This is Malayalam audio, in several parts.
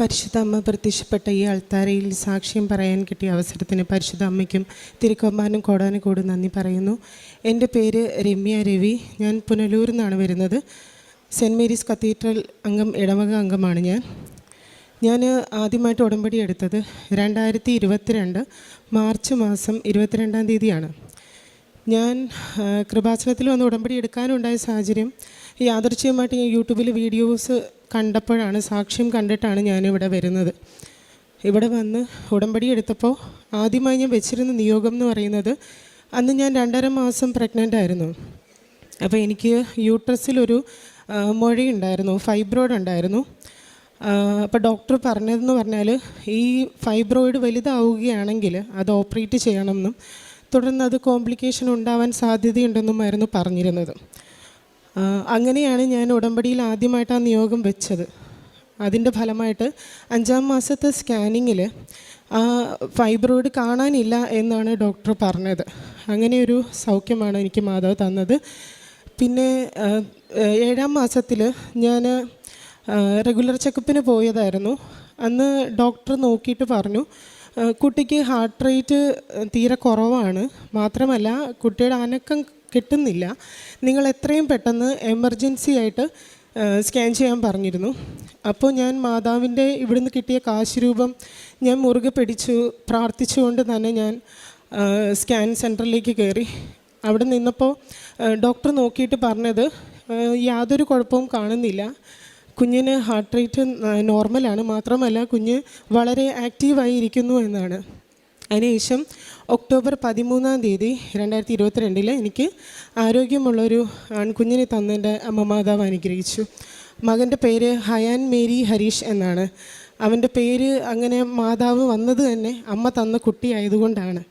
പരിശുദ്ധ അമ്മ പ്രത്യക്ഷപ്പെട്ട ഈ അൾത്താരയിൽ സാക്ഷ്യം പറയാൻ കിട്ടിയ അവസരത്തിന് പരിശുദ്ധ അമ്മയ്ക്കും തിരുക്കമ്മാനും കോടാനുകോട് നന്ദി പറയുന്നു. എൻ്റെ പേര് രമ്യ രവി. ഞാൻ പുനലൂരിൽ നിന്നാണ് വരുന്നത്. സെൻറ്റ് മേരീസ് കത്തീഡ്രൽ അംഗം ഇടവക അംഗമാണ് ഞാൻ ആദ്യമായിട്ട് ഉടമ്പടി എടുത്തത് 2022 മാർച്ച് മാസം 22-ാം തീയതിയാണ്. ഞാൻ കൃപാസനത്തിൽ വന്ന് ഉടമ്പടി എടുക്കാനുണ്ടായ സാഹചര്യം യാദൃച്ഛികമായിട്ട് ഞാൻ യൂട്യൂബിൽ വീഡിയോസ് കണ്ടപ്പോഴാണ്, സാക്ഷ്യം കണ്ടിട്ടാണ് ഞാനിവിടെ വരുന്നത്. ഇവിടെ വന്ന് ഉടമ്പടി എടുത്തപ്പോൾ ആദ്യമായി ഞാൻ വെച്ചിരുന്ന നിയോഗം എന്ന് പറയുന്നത്, അന്ന് ഞാൻ 2.5 മാസം പ്രഗ്നൻ്റ് ആയിരുന്നു. അപ്പോൾ എനിക്ക് യൂട്രസിലൊരു മുഴയുണ്ടായിരുന്നു, ഫൈബ്രോയിഡ് ഉണ്ടായിരുന്നു. അപ്പോൾ ഡോക്ടർ പറഞ്ഞതെന്ന് പറഞ്ഞാൽ ഈ ഫൈബ്രോയിഡ് വലുതാവുകയാണെങ്കിൽ അത് ഓപ്പറേറ്റ് ചെയ്യണമെന്നും തുടർന്ന് അത് കോംപ്ലിക്കേഷൻ ഉണ്ടാവാൻ സാധ്യതയുണ്ടെന്നുമായിരുന്നു പറഞ്ഞിരുന്നത്. അങ്ങനെയാണ് ഞാൻ ഉടമ്പടിയിൽ ആദ്യമായിട്ട് ആ നിയോഗം വെച്ചത്. അതിൻ്റെ ഫലമായിട്ട് 5-ാം മാസത്തെ സ്കാനിങ്ങിൽ ആ ഫൈബ്രോയിഡ് കാണാനില്ല എന്നാണ് ഡോക്ടർ പറഞ്ഞത്. അങ്ങനെയൊരു സൗഖ്യമാണ് എനിക്ക് മാതാവ് തന്നത്. പിന്നെ 7-ാം മാസത്തിൽ ഞാൻ റെഗുലർ ചെക്കപ്പിന് പോയതായിരുന്നു. അന്ന് ഡോക്ടർ നോക്കിയിട്ട് പറഞ്ഞു, കുട്ടിക്ക് ഹാർട്ട് റേറ്റ് തീരെ കുറവാണ്, മാത്രമല്ല കുട്ടിയുടെ അനക്കം കിട്ടുന്നില്ല, നിങ്ങൾ എത്രയും പെട്ടെന്ന് എമർജൻസി ആയിട്ട് സ്കാൻ ചെയ്യാൻ പറഞ്ഞിരുന്നു. അപ്പോൾ ഞാൻ മാതാവിൻ്റെ ഇവിടുന്ന് കിട്ടിയ കാശ് രൂപം ഞാൻ മുറുകെ പിടിച്ചു പ്രാർത്ഥിച്ചുകൊണ്ട് തന്നെ ഞാൻ സ്കാൻ സെൻറ്ററിലേക്ക് കയറി. അവിടെ നിന്നപ്പോൾ ഡോക്ടർ നോക്കിയിട്ട് പറഞ്ഞത് യാതൊരു കുഴപ്പവും കാണുന്നില്ല, കുഞ്ഞിന് ഹാർട്ട് റേറ്റ് നോർമലാണ്, മാത്രമല്ല കുഞ്ഞ് വളരെ ആക്റ്റീവായിരിക്കുന്നു എന്നാണ്. അതിനുശേഷം ഒക്ടോബർ 13-ാം തീയതി 2022 എനിക്ക് ആരോഗ്യമുള്ളൊരു ആൺകുഞ്ഞിനെ തന്നെൻ്റെ അമ്മ മാതാവ് അനുഗ്രഹിച്ചു. മകൻ്റെ പേര് ഹയാൻ മേരി ഹരീഷ് എന്നാണ്. അവൻ്റെ പേര് അങ്ങനെ മാതാവ് വന്നത് തന്നെ അമ്മ തന്ന കുട്ടിയായതുകൊണ്ടാണ്.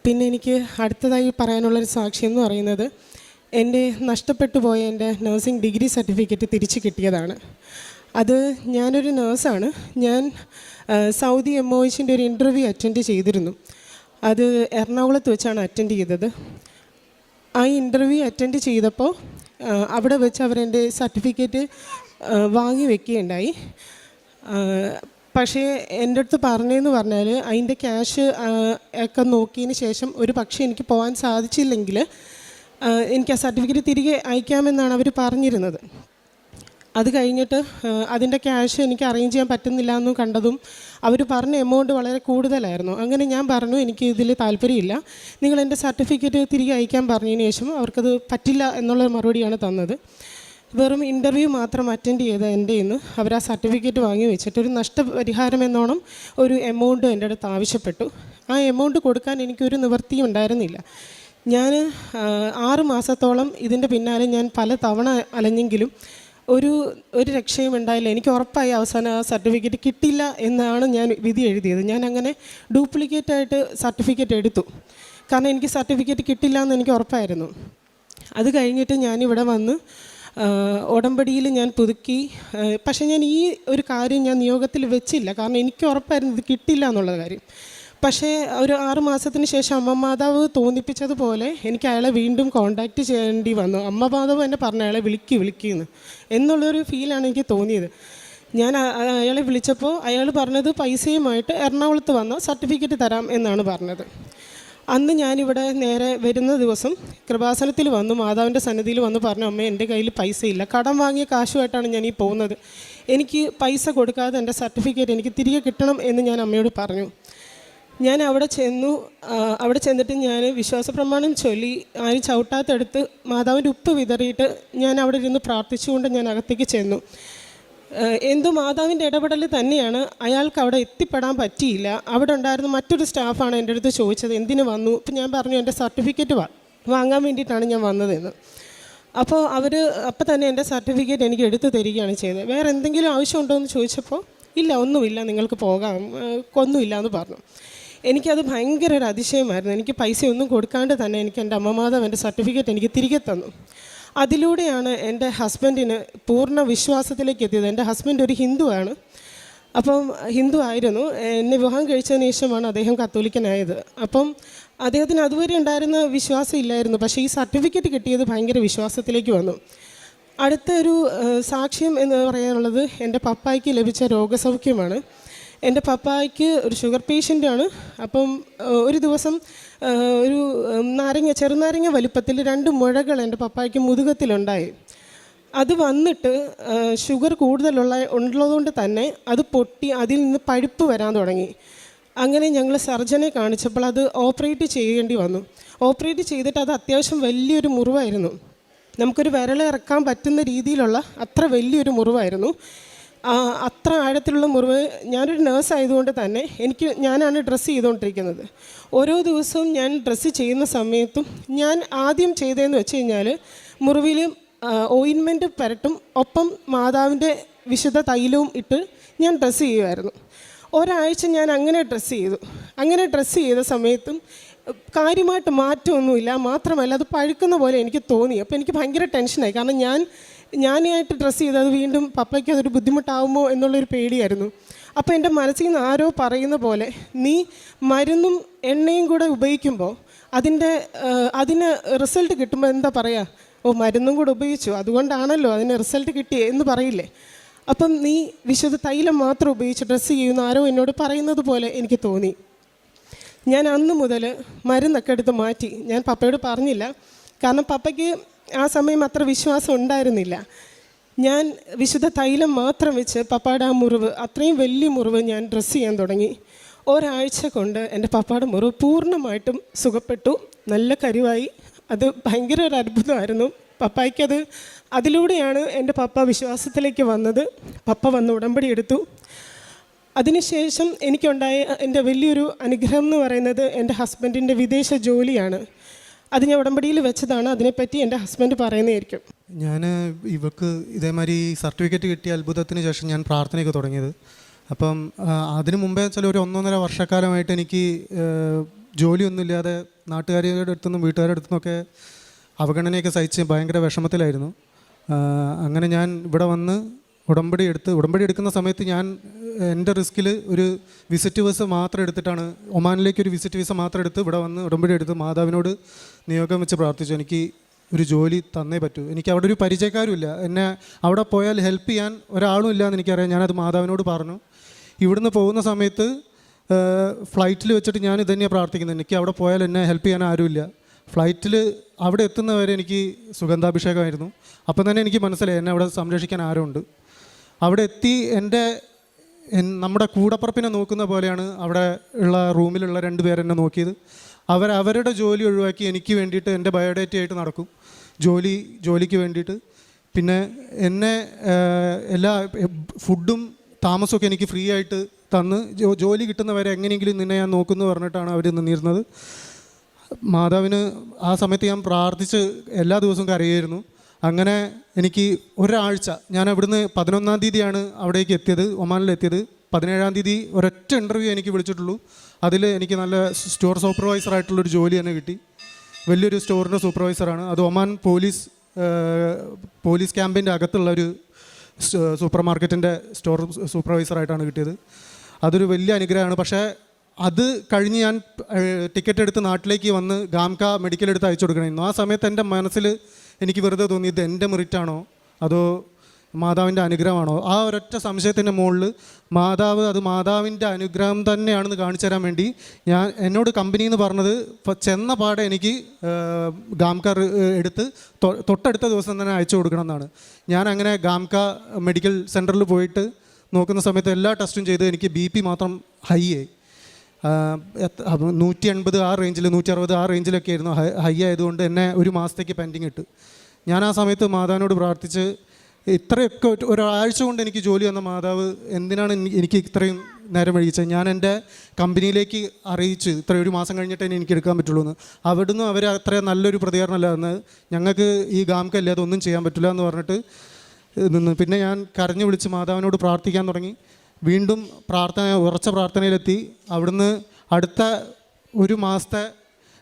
പിന്നെ എനിക്ക് അടുത്തതായി പറയാനുള്ളൊരു സാക്ഷ്യം എന്ന് പറയുന്നത്, എൻ്റെ നഷ്ടപ്പെട്ടു പോയ എൻ്റെ നഴ്സിംഗ് ഡിഗ്രി സർട്ടിഫിക്കറ്റ് തിരിച്ചു കിട്ടിയതാണ്. അത് ഞാനൊരു നേഴ്സാണ്. ഞാൻ സൗദി MOHൻ്റെ ഒരു ഇൻ്റർവ്യൂ അറ്റൻഡ് ചെയ്തിരുന്നു. അത് എറണാകുളത്ത് വെച്ചാണ് അറ്റൻഡ് ചെയ്തത്. ആ ഇൻ്റർവ്യൂ അറ്റൻഡ് ചെയ്തപ്പോൾ അവിടെ വെച്ച് അവരെൻ്റെ സർട്ടിഫിക്കറ്റ് വാങ്ങി വെക്കുകയുണ്ടായി. പക്ഷേ എൻ്റെ അടുത്ത് പറഞ്ഞതെന്ന് പറഞ്ഞാൽ അതിൻ്റെ ക്യാഷ് ഒക്കെ നോക്കിയതിന് ശേഷം ഒരു പക്ഷേ എനിക്ക് പോകാൻ സാധിച്ചില്ലെങ്കിൽ എനിക്ക് ആ സർട്ടിഫിക്കറ്റ് തിരികെ അയക്കാമെന്നാണ് അവർ പറഞ്ഞിരുന്നത്. അത് കഴിഞ്ഞിട്ട് അതിൻ്റെ ക്യാഷ് എനിക്ക് അറേഞ്ച് ചെയ്യാൻ പറ്റുന്നില്ല എന്ന് കണ്ടതും അവർ പറഞ്ഞ എമൗണ്ട് വളരെ കൂടുതലായിരുന്നു. അങ്ങനെ ഞാൻ പറഞ്ഞു, എനിക്ക് ഇതിൽ താല്പര്യമില്ല, നിങ്ങൾ എൻ്റെ സർട്ടിഫിക്കറ്റ് തിരികെ അയക്കാൻ പറഞ്ഞതിന് ശേഷം അവർക്കത് പറ്റില്ല എന്നുള്ള മറുപടിയാണ് തന്നത്. വെറും ഇൻ്റർവ്യൂ മാത്രം അറ്റൻഡ് ചെയ്ത എൻ്റെ ഇന്ന് അവർ ആ സർട്ടിഫിക്കറ്റ് വാങ്ങി വെച്ചിട്ട് ഒരു നഷ്ടപരിഹാരം എന്നോണം ഒരു എമൗണ്ട് എൻ്റെ അടുത്ത് ആവശ്യപ്പെട്ടു. ആ എമൗണ്ട് കൊടുക്കാൻ എനിക്കൊരു നിവൃത്തിയും ഉണ്ടായിരുന്നില്ല. ഞാൻ 6 മാസത്തോളം ഇതിൻ്റെ പിന്നാലെ ഞാൻ പല തവണ അലഞ്ഞെങ്കിലും ഒരു രക്ഷയും ഉണ്ടായില്ല. എനിക്ക് ഉറപ്പായി അവസാനം ആ സർട്ടിഫിക്കറ്റ് കിട്ടില്ല എന്നാണ് ഞാൻ വിധി എഴുതിയത്. ഞാൻ അങ്ങനെ ഡ്യൂപ്ലിക്കേറ്റായിട്ട് സർട്ടിഫിക്കറ്റ് എടുത്തു, കാരണം എനിക്ക് സർട്ടിഫിക്കറ്റ് കിട്ടില്ല എന്ന് എനിക്ക് ഉറപ്പായിരുന്നു. അത് കഴിഞ്ഞിട്ട് ഞാനിവിടെ വന്ന് ഉടമ്പടിയിൽ ഞാൻ പുതുക്കി. പക്ഷേ ഞാൻ ഈ ഒരു കാര്യം ഞാൻ നിയോഗത്തിൽ വെച്ചില്ല, കാരണം എനിക്ക് ഉറപ്പായിരുന്നു ഇത് കിട്ടില്ല എന്നുള്ള കാര്യം. പക്ഷേ ഒരു 6 മാസത്തിന് ശേഷം അമ്മ മാതാവ് തോന്നിപ്പിച്ചതുപോലെ എനിക്ക് അയാളെ വീണ്ടും കോണ്ടാക്റ്റ് ചെയ്യേണ്ടി വന്നു. അമ്മ മാതാവ് എന്നെ പറഞ്ഞു അയാളെ വിളിക്കുന്നു എന്നുള്ളൊരു ഫീലാണ് എനിക്ക് തോന്നിയത്. ഞാൻ അയാളെ വിളിച്ചപ്പോൾ അയാൾ പറഞ്ഞത് പൈസയുമായിട്ട് എറണാകുളത്ത് വന്ന സർട്ടിഫിക്കറ്റ് തരാം എന്നാണ് പറഞ്ഞത്. അന്ന് ഞാനിവിടെ നേരെ വരുന്ന ദിവസം കൃപാസനത്തിൽ വന്നു, മാതാവിൻ്റെ സന്നിധിയിൽ വന്ന് പറഞ്ഞു, അമ്മ എൻ്റെ കയ്യിൽ പൈസയില്ല, കടം വാങ്ങിയ കാശുമായിട്ടാണ് ഞാൻ ഈ പോകുന്നത്, എനിക്ക് പൈസ കൊടുക്കാതെ എൻ്റെ സർട്ടിഫിക്കറ്റ് എനിക്ക് തിരികെ കിട്ടണം എന്ന് ഞാൻ അമ്മയോട് പറഞ്ഞു. ഞാൻ അവിടെ ചെന്നിട്ട് ഞാൻ വിശ്വാസപ്രമാണം ചൊല്ലി ആരും ചവിട്ടാത്തെടുത്ത് മാതാവിൻ്റെ ഉപ്പ് വിതറിയിട്ട് ഞാൻ അവിടെ ഇരുന്ന് പ്രാർത്ഥിച്ചുകൊണ്ട് ഞാൻ അകത്തേക്ക് ചെന്നു. എന്തോ മാതാവിൻ്റെ ഇടപെടൽ തന്നെയാണ്, അയാൾക്ക് അവിടെ എത്തിപ്പെടാൻ പറ്റിയില്ല. അവിടെ ഉണ്ടായിരുന്ന മറ്റൊരു സ്റ്റാഫാണ് എൻ്റെ അടുത്ത് ചോദിച്ചത് എന്തിനു വന്നു. അപ്പം ഞാൻ പറഞ്ഞു എൻ്റെ സർട്ടിഫിക്കറ്റ് വാങ്ങാൻ വേണ്ടിയിട്ടാണ് ഞാൻ വന്നതെന്ന്. അപ്പോൾ അപ്പം തന്നെ എൻ്റെ സർട്ടിഫിക്കറ്റ് എനിക്ക് എടുത്തു തരികയാണ് ചെയ്തത്. വേറെ എന്തെങ്കിലും ആവശ്യമുണ്ടോ എന്ന് ചോദിച്ചപ്പോൾ ഇല്ല, ഒന്നുമില്ല, നിങ്ങൾക്ക് പോകാം, ഒന്നുമില്ല എന്ന് പറഞ്ഞു. എനിക്കത് ഭയങ്കര ഒരു അതിശയമായിരുന്നു. എനിക്ക് പൈസയൊന്നും കൊടുക്കാണ്ട് തന്നെ എനിക്ക് എൻ്റെ അമ്മമാതാവ് എൻ്റെ സർട്ടിഫിക്കറ്റ് എനിക്ക് തിരികെ തന്നു. അതിലൂടെയാണ് എൻ്റെ ഹസ്ബൻഡിന് പൂർണ്ണ വിശ്വാസത്തിലേക്ക് എത്തിയത്. എൻ്റെ ഹസ്ബൻഡ് ഒരു ഹിന്ദുവാണ്. അപ്പം ഹിന്ദു ആയിരുന്നു. എന്നെ വിവാഹം കഴിച്ചതിന് ശേഷമാണ് അദ്ദേഹം കത്തോലിക്കനായത്. അപ്പം അദ്ദേഹത്തിന് അതുവരെ ഉണ്ടായിരുന്ന വിശ്വാസം ഇല്ലായിരുന്നു. പക്ഷേ ഈ സർട്ടിഫിക്കറ്റ് കിട്ടിയത് ഭയങ്കര വിശ്വാസത്തിലേക്ക് വന്നു. അടുത്തൊരു സാക്ഷ്യം എന്ന് പറയാനുള്ളത് എൻ്റെ പപ്പായ്ക്ക് ലഭിച്ച രോഗസൗഖ്യമാണ്. എൻ്റെ പപ്പായ്ക്ക് ഒരു ഷുഗർ പേഷ്യൻ്റാണ്. അപ്പം ഒരു ദിവസം ഒരു ചെറുനാരങ്ങ വലിപ്പത്തിൽ 2 മുഴകൾ എൻ്റെ പപ്പായ്ക്ക് മുതുകത്തിലുണ്ടായി. അത് വന്നിട്ട് ഷുഗർ ഉള്ളതുകൊണ്ട് തന്നെ അത് പൊട്ടി അതിൽ നിന്ന് പഴുപ്പ് വരാൻ തുടങ്ങി. അങ്ങനെ ഞങ്ങൾ സർജനെ കാണിച്ചപ്പോൾ അത് ഓപ്പറേറ്റ് ചെയ്യേണ്ടി വന്നു. ഓപ്പറേറ്റ് ചെയ്തിട്ട് അത് അത്യാവശ്യം വലിയൊരു മുറിവായിരുന്നു. നമുക്കൊരു വിരലിറക്കാൻ പറ്റുന്ന രീതിയിലുള്ള അത്ര വലിയൊരു മുറിവായിരുന്നു. അത്ര ആഴത്തിലുള്ള മുറിവ്. ഞാനൊരു നേഴ്സ് ആയതുകൊണ്ട് തന്നെ ഞാനാണ് ഡ്രസ്സ് ചെയ്തുകൊണ്ടിരിക്കുന്നത്. ഓരോ ദിവസവും ഞാൻ ഡ്രസ്സ് ചെയ്യുന്ന സമയത്തും ഞാൻ ആദ്യം ചെയ്തതെന്ന് വെച്ച് കഴിഞ്ഞാൽ മുറിവിൽ ഓയിൻമെൻറ്റ് പുരട്ടും, ഒപ്പം മാതാവിൻ്റെ വിശുദ്ധ തൈലവും ഇട്ട് ഞാൻ ഡ്രസ്സ് ചെയ്യുമായിരുന്നു. ഒരാഴ്ച ഞാൻ അങ്ങനെ ഡ്രസ്സ് ചെയ്ത സമയത്തും കാര്യമായിട്ട് മാറ്റമൊന്നുമില്ല. മാത്രമല്ല അത് പഴുക്കുന്ന പോലെ എനിക്ക് തോന്നി. അപ്പോൾ എനിക്ക് ഭയങ്കര ടെൻഷനായി. കാരണം ഞാനായിട്ട് ഡ്രസ്സ് ചെയ്തത് വീണ്ടും പപ്പയ്ക്ക് അതൊരു ബുദ്ധിമുട്ടാവുമോ എന്നുള്ളൊരു പേടിയായിരുന്നു. അപ്പോൾ എൻ്റെ മനസ്സിൽ നിന്ന് ആരോ പറയുന്ന പോലെ, നീ മരുന്നും എണ്ണയും കൂടെ ഉപയോഗിക്കുമ്പോൾ അതിന് റിസൾട്ട് കിട്ടുമ്പോൾ എന്താ പറയുക, മരുന്നും കൂടെ ഉപയോഗിച്ചു അതുകൊണ്ടാണല്ലോ അതിന് റിസൾട്ട് കിട്ടിയേ എന്ന് പറയില്ലേ. അപ്പം നീ വിശുദ്ധ തൈലം മാത്രം ഉപയോഗിച്ച് ഡ്രസ്സ് ചെയ്യുന്ന ആരോ എന്നോട് പറയുന്നത് പോലെ എനിക്ക് തോന്നി. ഞാൻ അന്ന് മുതൽ മരുന്നൊക്കെ എടുത്ത് മാറ്റി. ഞാൻ പപ്പയോട് പറഞ്ഞില്ല, കാരണം പപ്പയ്ക്ക് ആ സമയം അത്ര വിശ്വാസം ഉണ്ടായിരുന്നില്ല. ഞാൻ വിശുദ്ധ തൈലം മാത്രം വെച്ച് പപ്പയുടെ ആ മുറിവ്, അത്രയും വലിയ മുറിവ് ഞാൻ ഡ്രസ്സ് ചെയ്യാൻ തുടങ്ങി. ഒരാഴ്ച കൊണ്ട് എൻ്റെ പപ്പയുടെ മുറിവ് പൂർണ്ണമായിട്ടും സുഖപ്പെട്ടു, നല്ല കരുവായി. അത് ഭയങ്കര ഒരു അത്ഭുതമായിരുന്നു. പപ്പായ്ക്കത് അതിലൂടെയാണ് എൻ്റെ പപ്പ വിശ്വാസത്തിലേക്ക് വന്നത്. പപ്പ വന്ന് ഉടമ്പടി എടുത്തു. അതിനുശേഷം എനിക്കുണ്ടായ എൻ്റെ വലിയൊരു അനുഗ്രഹം എന്ന് പറയുന്നത് എൻ്റെ ഹസ്ബൻഡിൻ്റെ വിദേശ ജോലിയാണ്. അത് ഞാൻ ഉടമ്പടിയിൽ വെച്ചതാണ്. അതിനെപ്പറ്റി എൻ്റെ ഹസ്ബൻഡ് പറയുന്നതായിരിക്കും. ഞാൻ ഇവർക്ക് ഇതേമാതിരി സർട്ടിഫിക്കറ്റ് കിട്ടിയ അത്ഭുതത്തിന് ശേഷം ഞാൻ പ്രാർത്ഥനയൊക്കെ തുടങ്ങിയത്. അപ്പം അതിന് മുമ്പേ വെച്ചാൽ ഒരു 1.5 വർഷക്കാലമായിട്ട് എനിക്ക് ജോലിയൊന്നുമില്ലാതെ നാട്ടുകാരുടെ അടുത്തുനിന്നും വീട്ടുകാരുടെ അടുത്തുനിന്നൊക്കെ അവഗണനയൊക്കെ സഹിച്ച് ഭയങ്കര വിഷമത്തിലായിരുന്നു. അങ്ങനെ ഞാൻ ഇവിടെ വന്ന് ഉടമ്പടി എടുക്കുന്ന സമയത്ത് ഞാൻ എൻ്റെ റിസ്കിൽ ഒരു വിസിറ്റ് വിസ മാത്രം എടുത്തിട്ടാണ്, ഒമാനിലേക്ക് ഒരു വിസിറ്റ് വിസ മാത്രം എടുത്ത് ഇവിടെ വന്ന് ഉടമ്പടി എടുത്ത് മാതാവിനോട് നിയോഗം വെച്ച് പ്രാർത്ഥിച്ചു. എനിക്ക് ഒരു ജോലി തന്നേ പറ്റൂ. എനിക്ക് അവിടെ ഒരു പരിചയക്കാരുമില്ല, എന്നെ അവിടെ പോയാൽ ഹെൽപ്പ് ചെയ്യാൻ ഒരാളും ഇല്ല എന്ന് എനിക്കറിയാം. ഞാനത് മാതാവിനോട് പറഞ്ഞു. ഇവിടുന്ന് പോകുന്ന സമയത്ത് ഫ്ലൈറ്റിൽ വെച്ചിട്ട് ഞാൻ ഇതന്നെയാണ് പ്രാർത്ഥിക്കുന്നത്, എനിക്ക് അവിടെ പോയാൽ എന്നെ ഹെൽപ്പ് ചെയ്യാൻ ആരുമില്ല. ഫ്ലൈറ്റിൽ അവിടെ എത്തുന്നവരെ എനിക്ക് സുഗന്ധാഭിഷേകമായിരുന്നു. അപ്പം തന്നെ എനിക്ക് മനസ്സിലായി എന്നെ അവിടെ സംരക്ഷിക്കാൻ ആരുമുണ്ട്. അവിടെ എത്തി നമ്മുടെ കൂടപ്പുറപ്പിനെ നോക്കുന്ന പോലെയാണ് അവിടെ ഉള്ള റൂമിലുള്ള 2 പേരെന്നെ നോക്കിയത്. അവരുടെ ജോലി ഒഴിവാക്കി എനിക്ക് വേണ്ടിയിട്ട് എൻ്റെ ബയോഡേറ്റ ആയിട്ട് നടക്കും, ജോലിക്ക് വേണ്ടിയിട്ട്. പിന്നെ എന്നെ എല്ലാ ഫുഡും താമസമൊക്കെ എനിക്ക് ഫ്രീ ആയിട്ട് തന്ന് ജോലി കിട്ടുന്നവരെ എങ്ങനെയെങ്കിലും നിന്നെ ഞാൻ നോക്കുമെന്ന് പറഞ്ഞിട്ടാണ് അവർ നിന്നിരുന്നത്. മാതാവിന് ആ സമയത്ത് ഞാൻ പ്രാർത്ഥിച്ച് എല്ലാ ദിവസവും കരയായിരുന്നു. അങ്ങനെ എനിക്ക് ഒരാഴ്ച, ഞാൻ അവിടുന്ന് 11-ാം തീയതിയാണ് അവിടേക്ക് എത്തിയത്, ഒമാനിലെത്തിയത്. 17-ാം തീയതി ഒരൊറ്റ ഇൻ്റർവ്യൂ എനിക്ക് വിളിച്ചിട്ടുള്ളൂ. അതിൽ എനിക്ക് നല്ല സ്റ്റോർ സൂപ്പർവൈസറായിട്ടുള്ളൊരു ജോലി തന്നെ കിട്ടി. വലിയൊരു സ്റ്റോറിൻ്റെ സൂപ്പർവൈസറാണ്. അത് ഒമാൻ പോലീസ് ക്യാമ്പിൻ്റെ അകത്തുള്ളൊരു സൂപ്പർ മാർക്കറ്റിൻ്റെ സ്റ്റോർ സൂപ്പർവൈസറായിട്ടാണ് കിട്ടിയത്. അതൊരു വലിയ അനുഗ്രഹമാണ്. പക്ഷേ അത് കഴിഞ്ഞ് ഞാൻ ടിക്കറ്റ് എടുത്ത് നാട്ടിലേക്ക് വന്ന് ഗാംക മെഡിക്കൽ എടുത്ത് അയച്ചു കൊടുക്കണമായിരുന്നു. ആ സമയത്ത് എൻ്റെ മനസ്സിൽ എനിക്ക് വെറുതെ തോന്നി, ഇത് എൻ്റെ മെറിറ്റാണോ അതോ മാതാവിൻ്റെ അനുഗ്രഹമാണോ? ആ ഒരൊറ്റ സംശയത്തിൻ്റെ മുകളിൽ മാതാവിൻ്റെ അനുഗ്രഹം തന്നെയാണെന്ന് കാണിച്ചു തരാൻ വേണ്ടി എന്നോട് കമ്പനി എന്ന് പറഞ്ഞത് ചെന്ന പാടെ എനിക്ക് ഗാംക എടുത്ത് തൊട്ടടുത്ത ദിവസം തന്നെ അയച്ചു കൊടുക്കണം എന്നാണ്. ഞാൻ അങ്ങനെ ഗാംക മെഡിക്കൽ സെൻറ്ററിൽ പോയിട്ട് നോക്കുന്ന സമയത്ത് എല്ലാ ടെസ്റ്റും ചെയ്ത് എനിക്ക് BP മാത്രം ഹൈ ആയി. 180 ആ റേഞ്ചിൽ, 160 ആ റേഞ്ചിലൊക്കെ ആയിരുന്നു. ഹൈ ആയതുകൊണ്ട് എന്നെ ഒരു മാസത്തേക്ക് പെൻഡിങ് ഇട്ട്. ഞാൻ ആ സമയത്ത് മാതാവിനോട് പ്രാർത്ഥിച്ച്, ഇത്രയൊക്കെ ഒരാഴ്ച കൊണ്ട് എനിക്ക് ജോലി തന്ന മാതാവ് എന്തിനാണ് എനിക്ക് ഇത്രയും നേരം വൈകിച്ചത്? ഞാൻ എൻ്റെ കമ്പനിയിലേക്ക് അറിയിച്ച് ഇത്ര ഒരു മാസം കഴിഞ്ഞിട്ടേ എനിക്ക് എടുക്കാൻ പറ്റുള്ളൂ എന്ന്. അവിടുന്ന് അവർ അത്രയും നല്ലൊരു പ്രതികരണമല്ല എന്ന്, ഞങ്ങൾക്ക് ഈ ഗാംകല്ലേ അതൊന്നും ചെയ്യാൻ പറ്റില്ല എന്ന് പറഞ്ഞിട്ട് നിന്ന്. പിന്നെ ഞാൻ കരഞ്ഞു വിളിച്ച് മാതാവിനോട് പ്രാർത്ഥിക്കാൻ തുടങ്ങി. വീണ്ടും ഉറച്ച പ്രാർത്ഥനയിലെത്തി. അവിടുന്ന് അടുത്ത ഒരു മാസത്തെ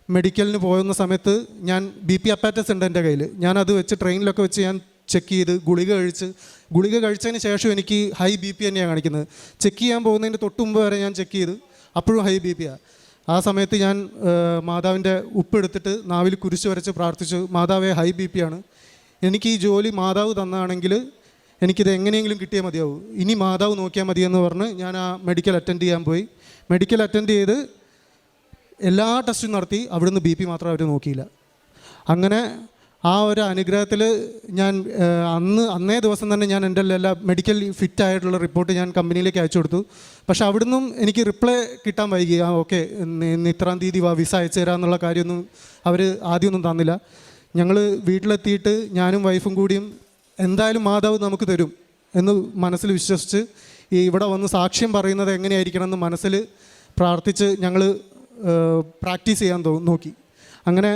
മെഡിക്കലിന് പോകുന്ന സമയത്ത് ഞാൻ BP അപ്പാറ്റസ് ഉണ്ട് എൻ്റെ കയ്യിൽ. ഞാനത് വെച്ച് ട്രെയിനിലൊക്കെ വെച്ച് ഞാൻ ചെക്ക് ചെയ്ത് ഗുളിക കഴിച്ചതിന് ശേഷം എനിക്ക് ഹൈ BP തന്നെയാണ് കാണിക്കുന്നത്. ചെക്ക് ചെയ്യാൻ പോകുന്നതിൻ്റെ തൊട്ട് മുമ്പ് വരെ ഞാൻ ചെക്ക് ചെയ്ത് അപ്പോഴും ഹൈ BPയാണ്. ആ സമയത്ത് ഞാൻ മാതാവിൻ്റെ ഉപ്പെടുത്തിട്ട് നാവിൽ കുരിശ് വരച്ച് പ്രാർത്ഥിച്ചു, മാതാവേ ഹൈ BPയാണ്, എനിക്ക് ഈ ജോലി മാതാവ് തന്നാണെങ്കിൽ എനിക്കിത് എങ്ങനെയെങ്കിലും കിട്ടിയാൽ മതിയാവും, ഇനി മാതാവ് നോക്കിയാൽ മതിയെന്ന് പറഞ്ഞ് ഞാൻ ആ മെഡിക്കൽ അറ്റൻഡ് ചെയ്യാൻ പോയി. മെഡിക്കൽ അറ്റൻഡ് ചെയ്ത് എല്ലാ ടെസ്റ്റും നടത്തി, അവിടുന്ന് BP മാത്രം അവർ നോക്കിയില്ല. അങ്ങനെ ആ ഒരു അനുഗ്രഹത്തിൽ ഞാൻ അന്നേ ദിവസം തന്നെ ഞാൻ എൻ്റെ എല്ലാ മെഡിക്കൽ ഫിറ്റ് ആയിട്ടുള്ള റിപ്പോർട്ട് ഞാൻ കമ്പനിയിലേക്ക് അയച്ചു കൊടുത്തു. പക്ഷെ അവിടുന്നും എനിക്ക് റിപ്ലൈ കിട്ടാൻ വൈകി. ഓക്കെ, ഇത്രാം തീയതി വിസ അയച്ചു തരാമെന്നുള്ള കാര്യമൊന്നും അവർ ആദ്യമൊന്നും തന്നില്ല. ഞങ്ങൾ വീട്ടിലെത്തിയിട്ട് ഞാനും വൈഫും കൂടിയും എന്തായാലും മാതാവ് നമുക്ക് തരും എന്ന് മനസ്സിൽ വിശ്വസിച്ച് ഇവിടെ വന്ന് സാക്ഷ്യം പറയുന്നത് എങ്ങനെയായിരിക്കണം എന്ന് മനസ്സിൽ പ്രാർത്ഥിച്ച് ഞങ്ങൾ പ്രാക്ടീസ് ചെയ്യാൻ നോക്കി. അങ്ങനെ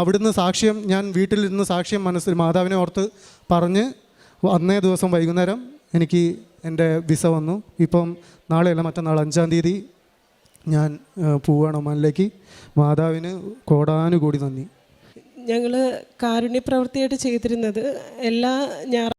അവിടുന്ന് സാക്ഷ്യം, ഞാൻ വീട്ടിലിരുന്ന് സാക്ഷ്യം മനസ്സിൽ മാതാവിനെ ഓർത്ത് പറഞ്ഞ് അന്നേ ദിവസം വൈകുന്നേരം എനിക്ക് എൻ്റെ വിസ വന്നു. ഇപ്പം നാളെയല്ല, മറ്റന്നാൾ 5-ാം തീയതി ഞാൻ പോവുകയാണ് ഒമാനിലേക്ക്. മാതാവിന് കോടാനുകൂടി നന്ദി. ഞങ്ങൾ കാരുണ്യ പ്രവൃത്തിയായിട്ട് ചെയ്തിരുന്നത് എല്ലാ